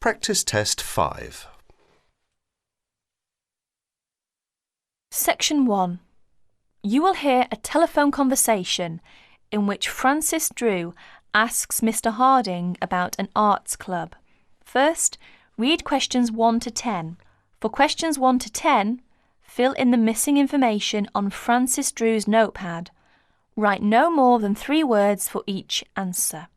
Practice Test 5. Section 1. You will hear a telephone conversation in which Francis Drew asks Mr. Harding about an arts club. First, read questions 1 to 10. For questions 1 to 10, fill in the missing information on Francis Drew's notepad. Write no more than 3 words for each answer.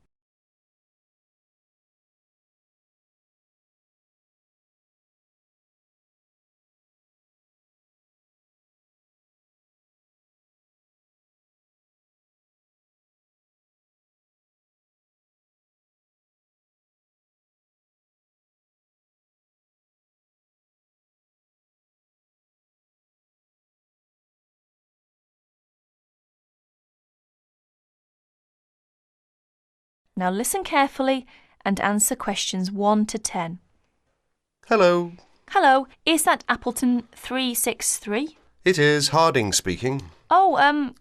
Now listen carefully and answer questions 1 to 10. Hello. Hello, is that Appleton 363? It is Harding speaking. Oh,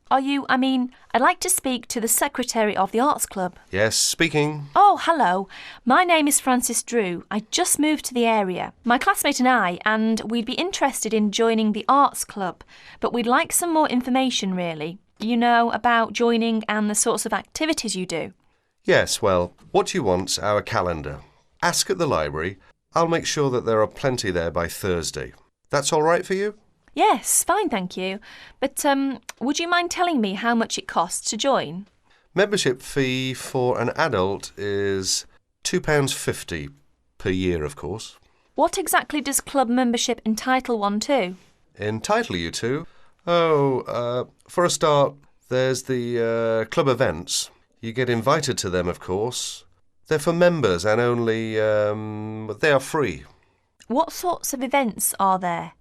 I'd like to speak to the secretary of the arts club. Yes, speaking. Oh, hello. My name is Francis Drew. I just moved to the area. My classmate and we'd be interested in joining the arts club, but we'd like some more information, really. You know, about joining and the sorts of activities you do. Yes, well, what you want's our calendar. Ask at the library. I'll make sure that there are plenty there by Thursday. That's all right for you? Yes, fine, thank you. But would you mind telling me how much it costs to join? Membership fee for an adult is £2.50 per year, of course. What exactly does club membership entitle one to? Entitle you to? For a start, there's the club events. You get invited to them, of course. They're for members and only they are free. What sorts of events are there?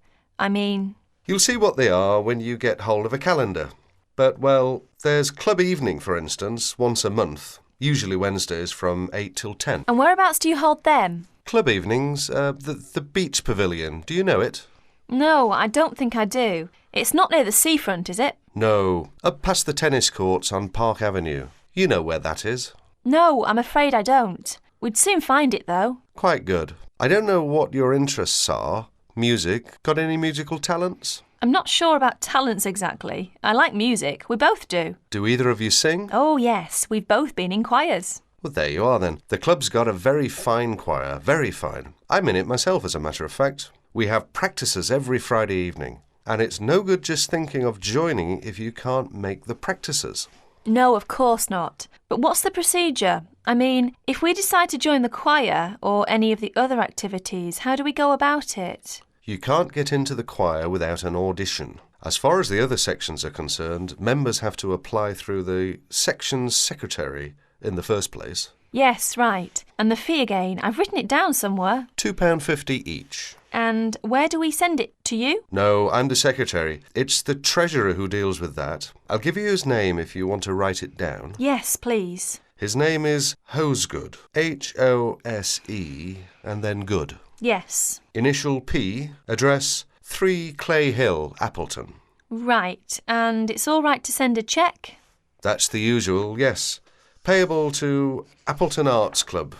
You'll see what they are when you get hold of a calendar. But, well, there's club evening, for instance, once a month, usually Wednesdays from 8 till 10. And whereabouts do you hold them? Club evenings, the beach pavilion. Do you know it? No, I don't think I do. It's not near the seafront, is it? No, up past the tennis courts on Park Avenue. You know where that is. No, I'm afraid I don't. We'd soon find it, though. Quite good. I don't know what your interests are. Music. Got any musical talents? I'm not sure about talents exactly. I like music. We both do. Do either of you sing? Oh, yes. We've both been in choirs. Well, there you are then. The club's got a very fine choir. Very fine. I'm in it myself, as a matter of fact. We have practices every Friday evening. And it's no good just thinking of joining if you can't make the practices. No, of course not. But what's the procedure? If we decide to join the choir or any of the other activities, how do we go about it? You can't get into the choir without an audition. As far as the other sections are concerned, members have to apply through the section's secretary in the first place. Yes, right. And the fee again, I've written it down somewhere. £2.50 each. And where do we send it? To you? No, I'm the secretary. It's the treasurer who deals with that. I'll give you his name if you want to write it down. Yes, please. His name is Hosegood. H-O-S-E and then Good. Yes. Initial P, address 3 Clay Hill, Appleton. Right, and it's all right to send a cheque? That's the usual, yes. Payable to Appleton Arts Club.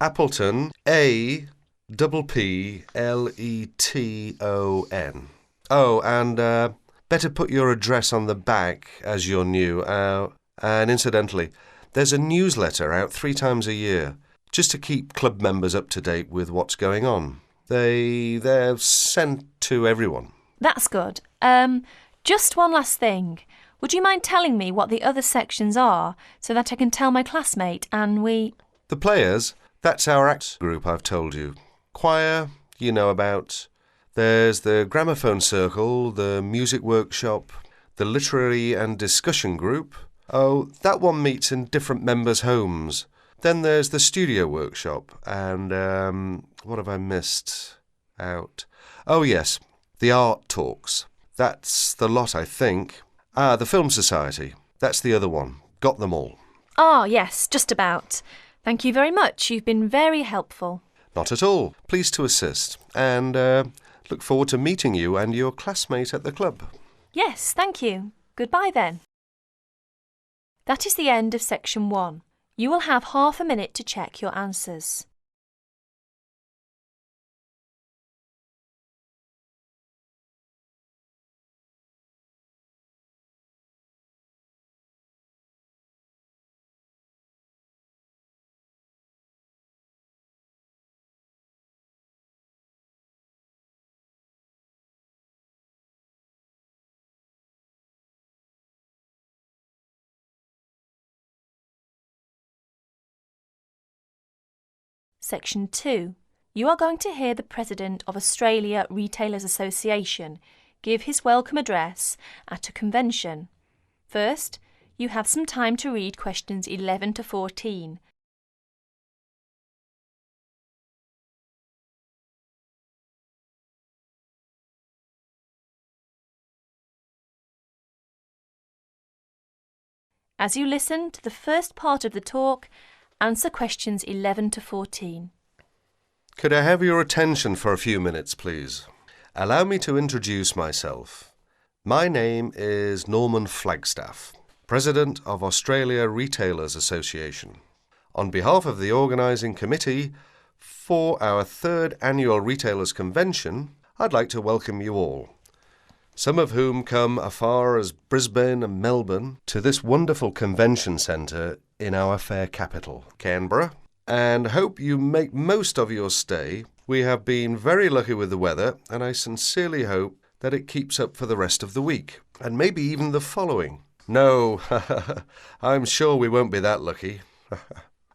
Appleton, A-P-P-L-E-T-O-N. Oh, and better put your address on the back as you're new. And incidentally, there's a newsletter out 3 times a year, just to keep club members up to date with what's going on. They're sent to everyone. That's good. Just one last thing. Would you mind telling me what the other sections are so that I can tell my classmate and we... The players, that's our act group I've told you. Choir, you know about. There's the gramophone circle, the music workshop, the literary and discussion group. Oh, that one meets in different members' homes. Then there's the studio workshop and, what have I missed out? Oh, yes, the art talks. That's the lot, I think. The Film Society. That's the other one. Got them all. Ah, yes, just about. Thank you very much. You've been very helpful. Not at all. Pleased to assist. And look forward to meeting you and your classmate at the club. Yes, thank you. Goodbye then. That is the end of section 1. You will have half a minute to check your answers. Section 2. You are going to hear the President of Australia Retailers Association give his welcome address at a convention. First, you have some time to read questions 11 to 14. As you listen to the first part of the talk, answer questions 11 to 14. Could I have your attention for a few minutes, please? Allow me to introduce myself. My name is Norman Flagstaff, President of Australia Retailers Association. On behalf of the organising committee for our third annual Retailers Convention, I'd like to welcome you all, some of whom come as far as Brisbane and Melbourne, to this wonderful convention centre in our fair capital, Canberra, and hope you make most of your stay. We have been very lucky with the weather, and I sincerely hope that it keeps up for the rest of the week, and maybe even the following. No, I'm sure we won't be that lucky.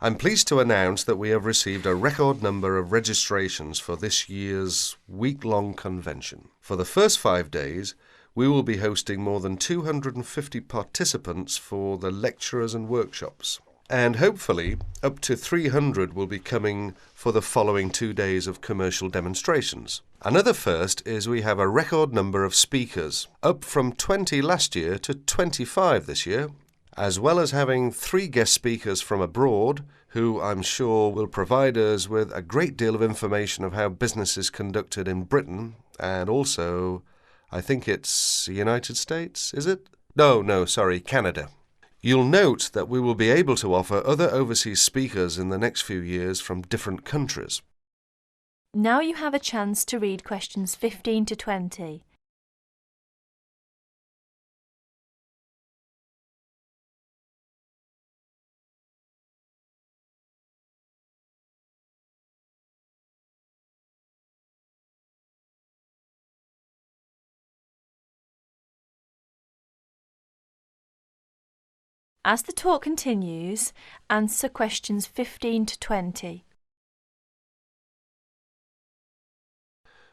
I'm pleased to announce that we have received a record number of registrations for this year's week-long convention. For the first 5 days, we will be hosting more than 250 participants for the lecturers and workshops. And hopefully, up to 300 will be coming for the following 2 days of commercial demonstrations. Another first is we have a record number of speakers, up from 20 last year to 25 this year, as well as having 3 guest speakers from abroad, who I'm sure will provide us with a great deal of information of how business is conducted in Britain, and also, I think it's the United States, is it? No, sorry, Canada. You'll note that we will be able to offer other overseas speakers in the next few years from different countries. Now you have a chance to read questions 15 to 20. As the talk continues, answer questions 15 to 20.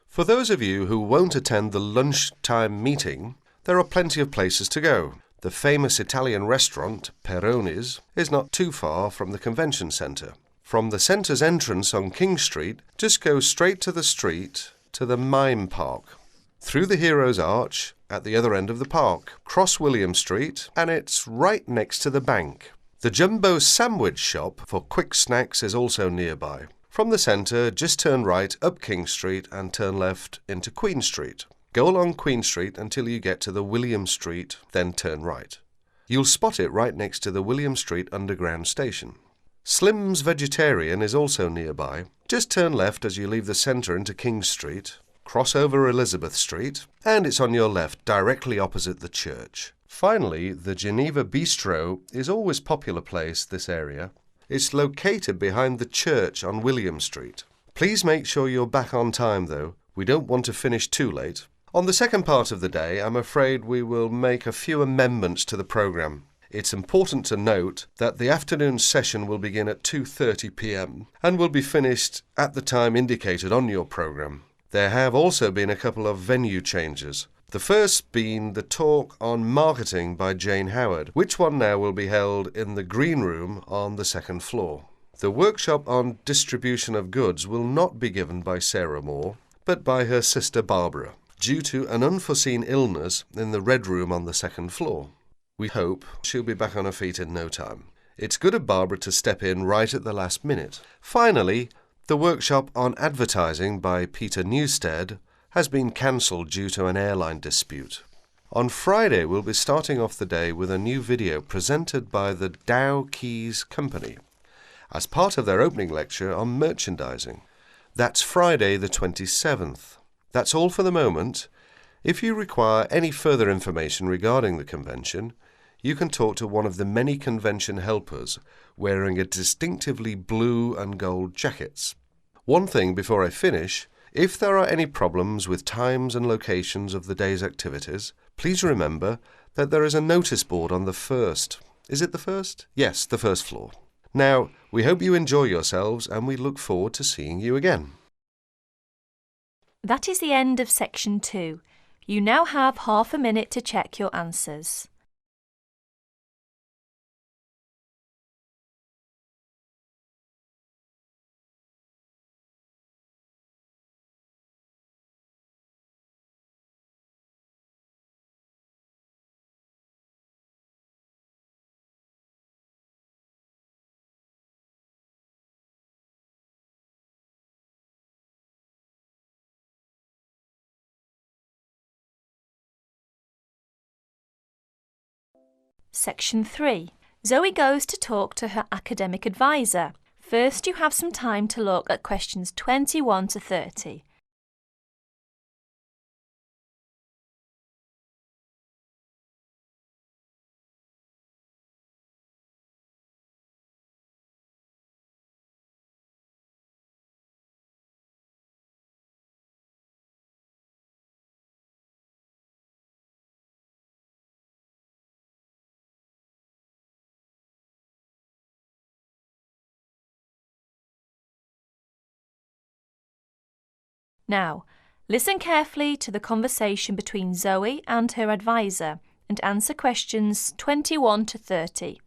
For those of you who won't attend the lunchtime meeting, there are plenty of places to go. The famous Italian restaurant, Peroni's, is not too far from the convention centre. From the centre's entrance on King Street, just go straight to the street to the Mime Park, through the Heroes Arch at the other end of the park, cross William Street, and it's right next to the bank. The Jumbo Sandwich Shop for quick snacks is also nearby. From the centre, just turn right up King Street and turn left into Queen Street. Go along Queen Street until you get to the William Street, then turn right. You'll spot it right next to the William Street Underground Station. Slim's Vegetarian is also nearby. Just turn left as you leave the centre into King Street, cross over Elizabeth Street, and it's on your left, directly opposite the church. Finally, the Geneva Bistro is always a popular place, this area. It's located behind the church on William Street. Please make sure you're back on time, though. We don't want to finish too late. On the second part of the day, I'm afraid we will make a few amendments to the programme. It's important to note that the afternoon session will begin at 2:30 p.m. and will be finished at the time indicated on your programme. There have also been a couple of venue changes. The first being the talk on marketing by Jane Howard, which one now will be held in the green room on the second floor. The workshop on distribution of goods will not be given by Sarah Moore, but by her sister Barbara, due to an unforeseen illness in the red room on the second floor. We hope she'll be back on her feet in no time. It's good of Barbara to step in right at the last minute. Finally, the workshop on advertising by Peter Newstead has been cancelled due to an airline dispute. On Friday, we'll be starting off the day with a new video presented by the Dow Keys Company as part of their opening lecture on merchandising. That's Friday the 27th. That's all for the moment. If you require any further information regarding the convention, you can talk to one of the many convention helpers wearing a distinctively blue and gold jackets. One thing before I finish, if there are any problems with times and locations of the day's activities, please remember that there is a notice board on the first. Is it the first? Yes, the first floor. Now, we hope you enjoy yourselves and we look forward to seeing you again. That is the end of section 2. You now have half a minute to check your answers. Section 3. Zoe goes to talk to her academic advisor. First, you have some time to look at questions 21 to 30. Now, listen carefully to the conversation between Zoe and her advisor and answer questions 21 to 30.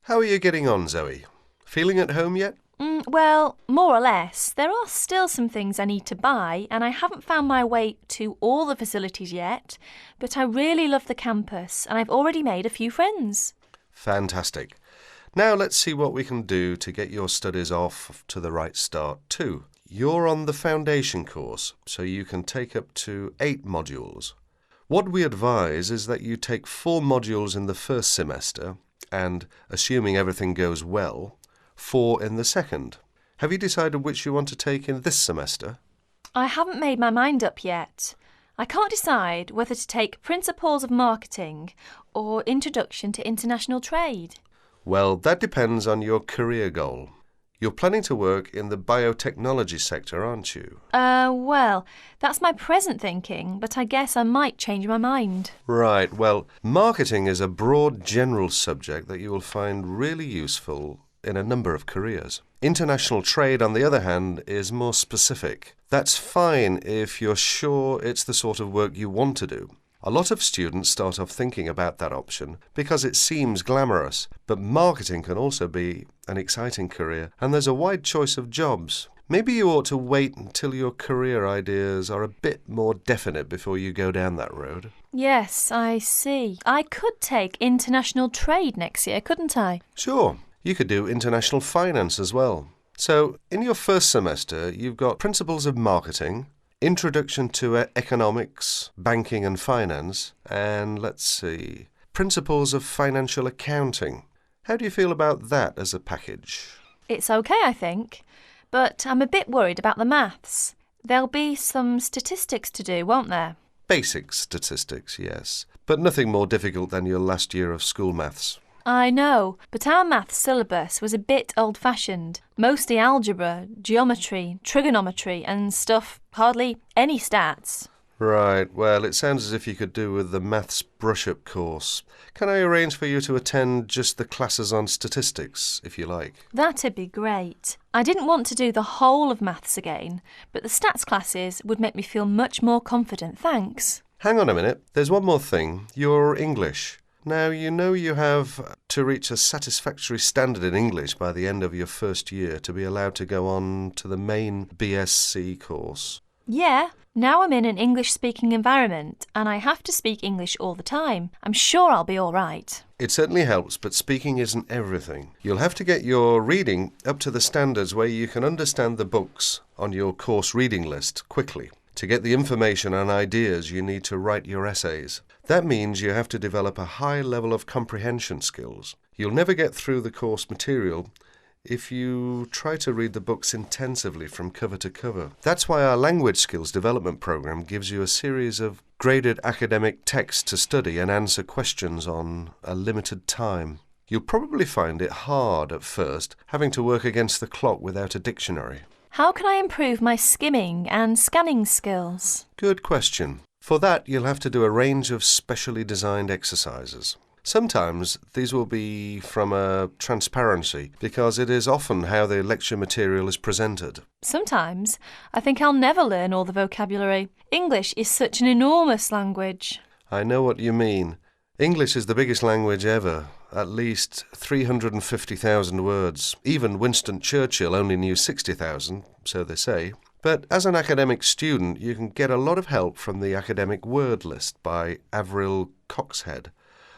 How are you getting on, Zoe? Feeling at home yet? Well, more or less. There are still some things I need to buy, and I haven't found my way to all the facilities yet, but I really love the campus, and I've already made a few friends. Fantastic. Now let's see what we can do to get your studies off to the right start too. You're on the foundation course, so you can take up to 8 modules. What we advise is that you take 4 modules in the first semester and, assuming everything goes well, 4 in the second. Have you decided which you want to take in this semester? I haven't made my mind up yet. I can't decide whether to take Principles of Marketing or Introduction to International Trade. Well, that depends on your career goal. You're planning to work in the biotechnology sector, aren't you? Well, that's my present thinking, but I guess I might change my mind. Right, well, marketing is a broad general subject that you will find really useful in a number of careers. International trade, on the other hand, is more specific. That's fine if you're sure it's the sort of work you want to do. A lot of students start off thinking about that option because it seems glamorous, but marketing can also be an exciting career, and there's a wide choice of jobs. Maybe you ought to wait until your career ideas are a bit more definite before you go down that road. Yes, I see. I could take international trade next year, couldn't I? Sure, you could do international finance as well. So, in your first semester, you've got Principles of Marketing, Introduction to Economics, Banking and Finance, and let's see, Principles of Financial Accounting. How do you feel about that as a package? It's okay, I think, but I'm a bit worried about the maths. There'll be some statistics to do, won't there? Basic statistics, yes, but nothing more difficult than your last year of school maths. I know, but our maths syllabus was a bit old-fashioned. Mostly algebra, geometry, trigonometry and stuff, hardly any stats. Right, well, it sounds as if you could do with the maths brush-up course. Can I arrange for you to attend just the classes on statistics, if you like? That'd be great. I didn't want to do the whole of maths again, but the stats classes would make me feel much more confident, thanks. Hang on a minute, there's one more thing. Your English. Now, you know you have to reach a satisfactory standard in English by the end of your first year to be allowed to go on to the main BSc course. Yeah, now I'm in an English-speaking environment and I have to speak English all the time. I'm sure I'll be all right. It certainly helps, but speaking isn't everything. You'll have to get your reading up to the standards where you can understand the books on your course reading list quickly to get the information and ideas you need to write your essays. That means you have to develop a high level of comprehension skills. You'll never get through the course material if you try to read the books intensively from cover to cover. That's why our language skills development program gives you a series of graded academic texts to study and answer questions on a limited time. You'll probably find it hard at first, having to work against the clock without a dictionary. How can I improve my skimming and scanning skills? Good question. For that, you'll have to do a range of specially designed exercises. Sometimes these will be from a transparency, because it is often how the lecture material is presented. Sometimes I think I'll never learn all the vocabulary. English is such an enormous language. I know what you mean. English is the biggest language ever, at least 350,000 words. Even Winston Churchill only knew 60,000, so they say. But as an academic student, you can get a lot of help from the academic word list by Avril Coxhead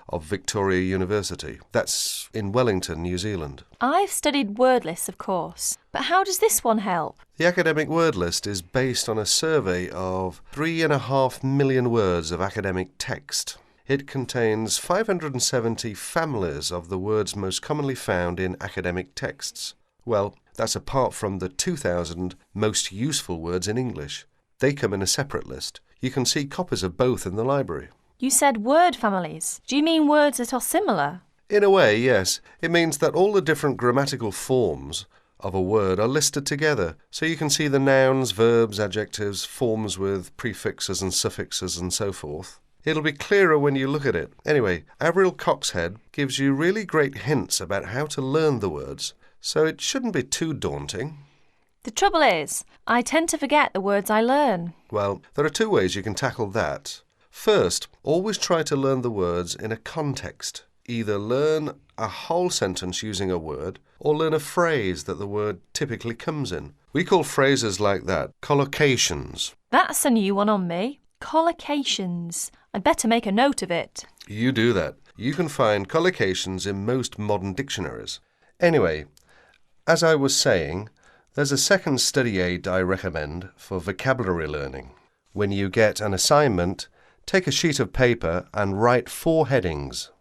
of Victoria University. That's in Wellington, New Zealand. I've studied word lists, of course, but how does this one help? The academic word list is based on a survey of 3.5 million words of academic text. It contains 570 families of the words most commonly found in academic texts. Well, that's apart from the 2,000 most useful words in English. They come in a separate list. You can see copies of both in the library. You said word families. Do you mean words that are similar? In a way, yes. It means that all the different grammatical forms of a word are listed together, so you can see the nouns, verbs, adjectives, forms with prefixes and suffixes and so forth. It'll be clearer when you look at it. Anyway, Avril Coxhead gives you really great hints about how to learn the words, so it shouldn't be too daunting. The trouble is, I tend to forget the words I learn. Well, there are two ways you can tackle that. First, always try to learn the words in a context. Either learn a whole sentence using a word, or learn a phrase that the word typically comes in. We call phrases like that collocations. That's a new one on me. Collocations. I'd better make a note of it. You do that. You can find collocations in most modern dictionaries. Anyway, as I was saying, there's a second study aid I recommend for vocabulary learning. When you get an assignment, take a sheet of paper and write 4 headings.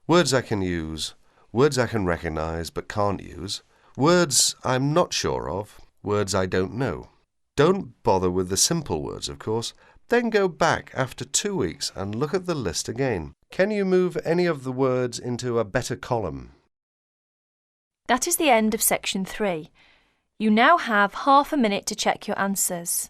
Words I can use, words I can recognise but can't use, words I'm not sure of, words I don't know. Don't bother with the simple words, of course. Then go back after 2 weeks and look at the list again. Can you move any of the words into a better column? That is the end of section 3. You now have half a minute to check your answers.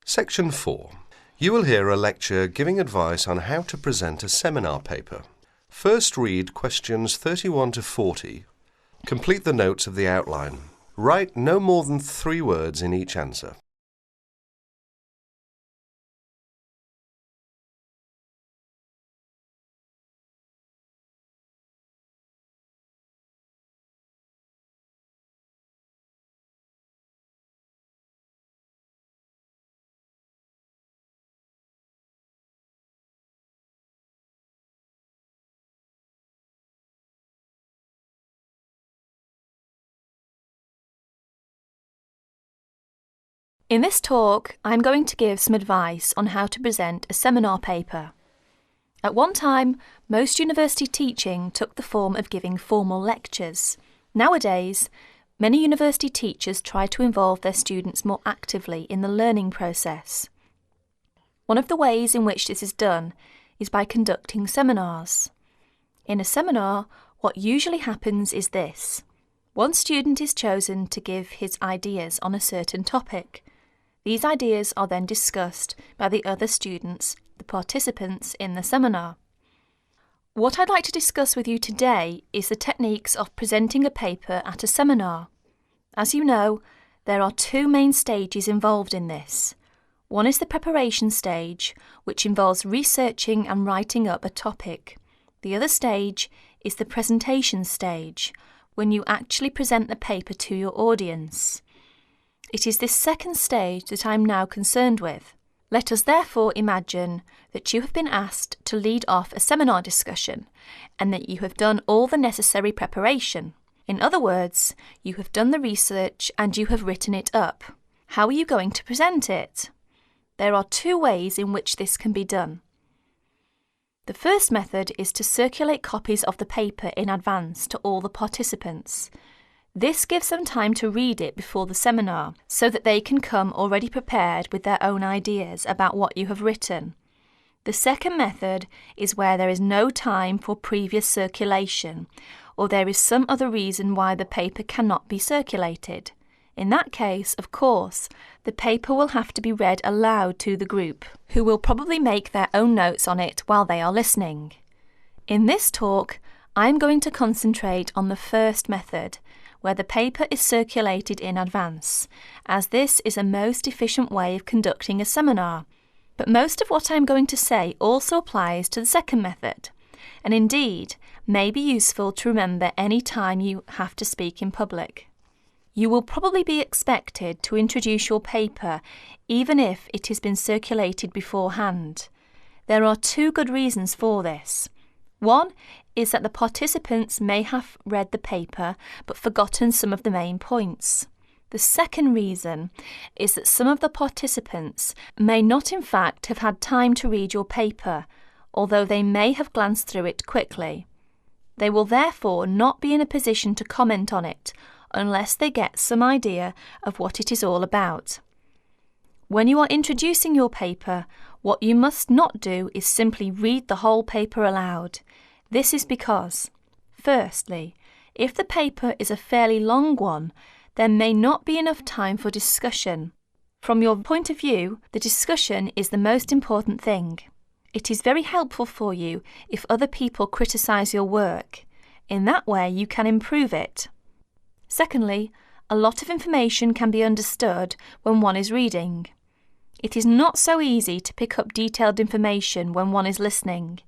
Section 4. You will hear a lecture giving advice on how to present a seminar paper. First read questions 31 to 40. Complete the notes of the outline. Write no more than 3 words in each answer. In this talk, I'm going to give some advice on how to present a seminar paper. At one time, most university teaching took the form of giving formal lectures. Nowadays, many university teachers try to involve their students more actively in the learning process. One of the ways in which this is done is by conducting seminars. In a seminar, what usually happens is this. One student is chosen to give his ideas on a certain topic. These ideas are then discussed by the other students, the participants in the seminar. What I'd like to discuss with you today is the techniques of presenting a paper at a seminar. As you know, there are 2 main stages involved in this. One is the preparation stage, which involves researching and writing up a topic. The other stage is the presentation stage, when you actually present the paper to your audience. It is this second stage that I'm now concerned with. Let us therefore imagine that you have been asked to lead off a seminar discussion and that you have done all the necessary preparation. In other words, you have done the research and you have written it up. How are you going to present it? There are 2 ways in which this can be done. The first method is to circulate copies of the paper in advance to all the participants. This gives them time to read it before the seminar so that they can come already prepared with their own ideas about what you have written. The second method is where there is no time for previous circulation, or there is some other reason why the paper cannot be circulated. In that case, of course, the paper will have to be read aloud to the group, who will probably make their own notes on it while they are listening. In this talk, I'm going to concentrate on the first method, where the paper is circulated in advance, as this is a most efficient way of conducting a seminar. But most of what I'm going to say also applies to the second method, and indeed may be useful to remember any time you have to speak in public. You will probably be expected to introduce your paper even if it has been circulated beforehand. There are two good reasons for this. One is that the participants may have read the paper but forgotten some of the main points. The second reason is that some of the participants may not in fact have had time to read your paper, although they may have glanced through it quickly. They will therefore not be in a position to comment on it unless they get some idea of what it is all about. When you are introducing your paper, what you must not do is simply read the whole paper aloud. This is because, firstly, if the paper is a fairly long one, there may not be enough time for discussion. From your point of view, the discussion is the most important thing. It is very helpful for you if other people criticise your work. In that way, you can improve it. Secondly, a lot of information can be understood when one is reading. It is not so easy to pick up detailed information when one is listening.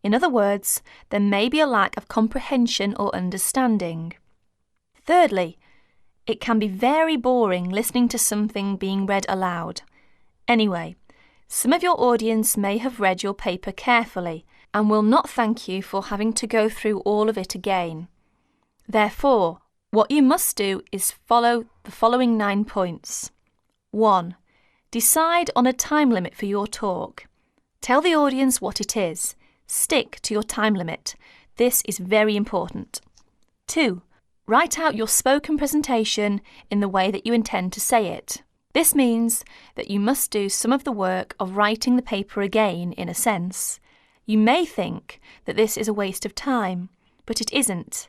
In other words, there may be a lack of comprehension or understanding. Thirdly, it can be very boring listening to something being read aloud. Anyway, some of your audience may have read your paper carefully and will not thank you for having to go through all of it again. Therefore, what you must do is follow the following 9 points. 1. Decide on a time limit for your talk. Tell the audience what it is. Stick to your time limit. This is very important. 2. Write out your spoken presentation in the way that you intend to say it. This means that you must do some of the work of writing the paper again, in a sense. You may think that this is a waste of time, but it isn't.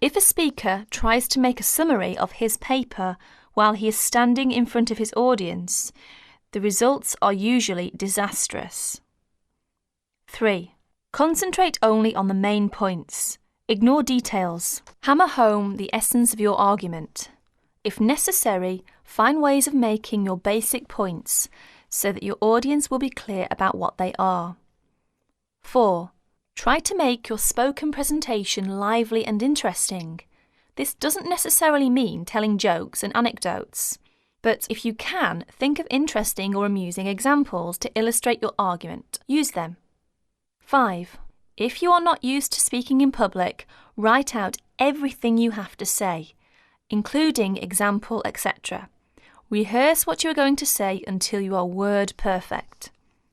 If a speaker tries to make a summary of his paper while he is standing in front of his audience, the results are usually disastrous. 3. Concentrate only on the main points. Ignore details. Hammer home the essence of your argument. If necessary, find ways of making your basic points so that your audience will be clear about what they are. 4. Try to make your spoken presentation lively and interesting. This doesn't necessarily mean telling jokes and anecdotes, but if you can, think of interesting or amusing examples to illustrate your argument. Use them. 5. If you are not used to speaking in public, write out everything you have to say, including example, etc. Rehearse what you are going to say until you are word perfect.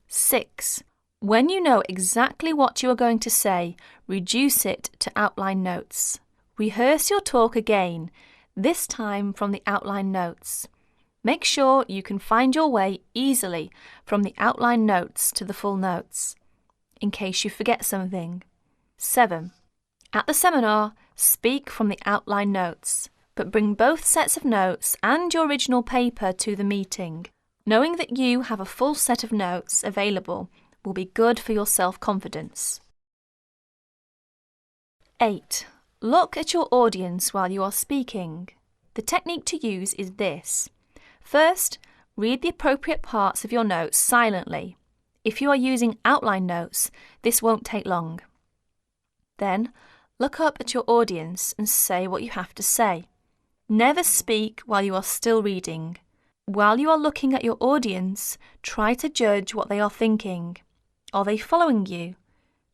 6. When you know exactly what you are going to say, reduce it to outline notes. Rehearse your talk again, this time from the outline notes. Make sure you can find your way easily from the outline notes to the full notes, in case you forget something. 7. At the seminar, speak from the outline notes, but bring both sets of notes and your original paper to the meeting. Knowing that you have a full set of notes available will be good for your self-confidence. 8. Look at your audience while you are speaking. The technique to use is this. First, read the appropriate parts of your notes silently. If you are using outline notes, this won't take long. Then, look up at your audience and say what you have to say. Never speak while you are still reading. While you are looking at your audience, try to judge what they are thinking. Are they following you?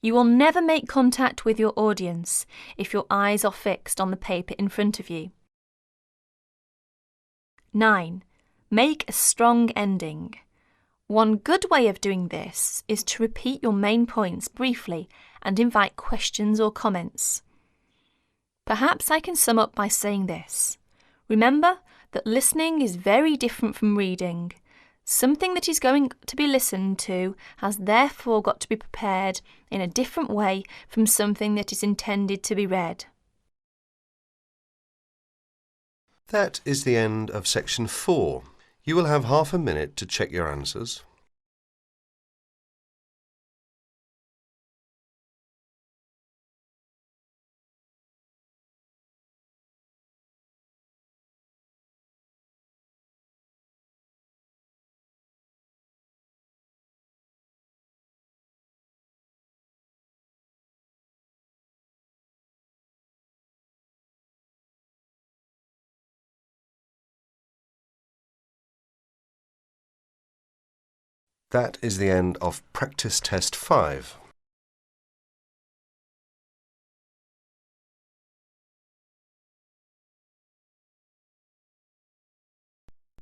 You will never make contact with your audience if your eyes are fixed on the paper in front of you. 9. Make a strong ending. One good way of doing this is to repeat your main points briefly and invite questions or comments. Perhaps I can sum up by saying this. Remember that listening is very different from reading. Something that is going to be listened to has therefore got to be prepared in a different way from something that is intended to be read. That is the end of section 4. You will have half a minute to check your answers. That is the end of practice test 5.